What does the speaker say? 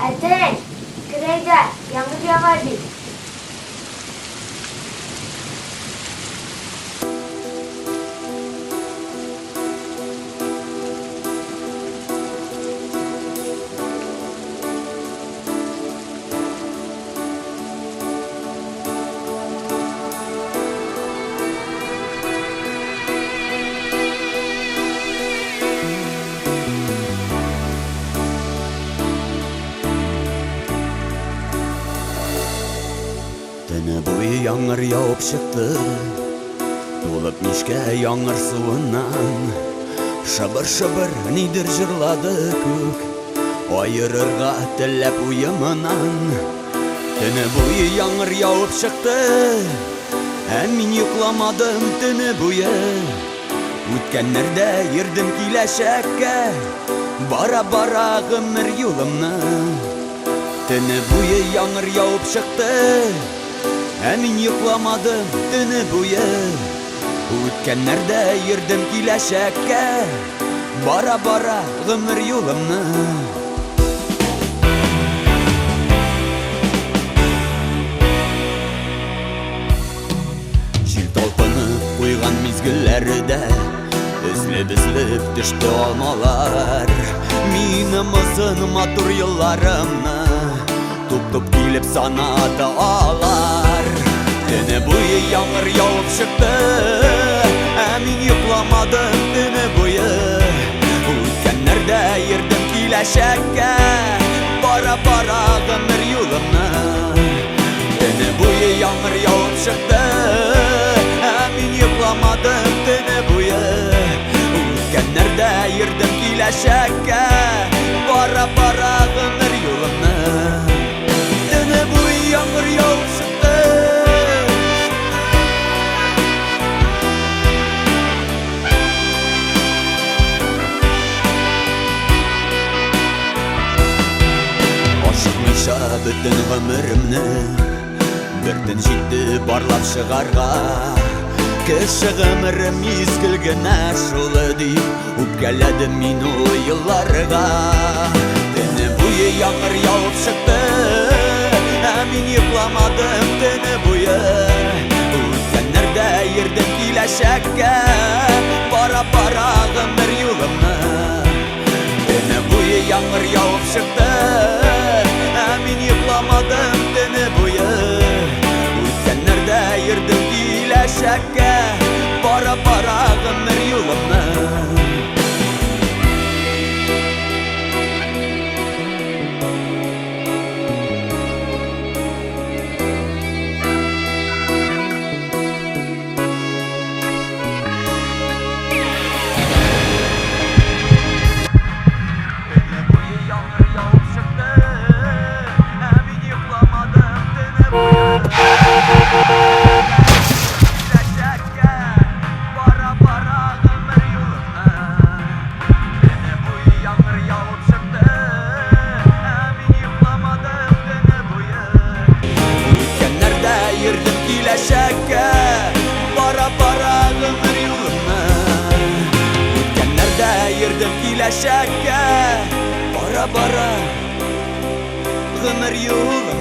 Әтәй, кірейді, яңғыр яғады. Түні бойы яңғыр яуып шықты, толып мешке яңғыр суынан. Шыбыр-шыбыр нидір жырлады көк, айырырға тілеп ұйымынан. Түні бойы яңғыр яуып шықты, мен йықламадым түні бойы. Өткенлерде ердім келешекке, бара-бара ғымыр юлымны. Түні бойы яңғыр яуып шықты, мен йықламадым түні бойы. Өткенлерде ердім келешекке, бара-бара ғымыр юлымны. Жел талпынып қойған мезгіллерде, үзліп-үзліп түшті алмалар. Менің ызын матур йылларымны туп-туп келіп санады алар. Түні бойы яңғыр яуып шықты, мен йықламадым түні бойы. Өткенлерде ердім келешекке, бара-бара ғымыр юлымны. Түні бойы яңғыр яуып шықты, мен йықламадым түні бойы. Өткенлерде ердім келешекке, бара-бара ғымыр юлымны. Түні бойы яңғыр яуып шықты. Ашықмайша бүтін ғымырымны, бірден жетті барлап шығарға. Кіші ғымырым езгілгіні шолы дейіп, өпкеледім мен ойыларға. Түні бойы яңғыр яуып шықты, мен йықламадым түні бойы. Өткенлерде ердім келешекке, бара-бара ғымыр юлымны. Түні бойы яңғыр яуып шықты, мен йықламадым түні бойы. Өткенлерде ердім келешекке, бара-бара ғымыр юлымны. Келешекке, бара-бара ғымыр юлымны. Өткенлерде ердім келешекке, бара-бара ғымыр юлымны.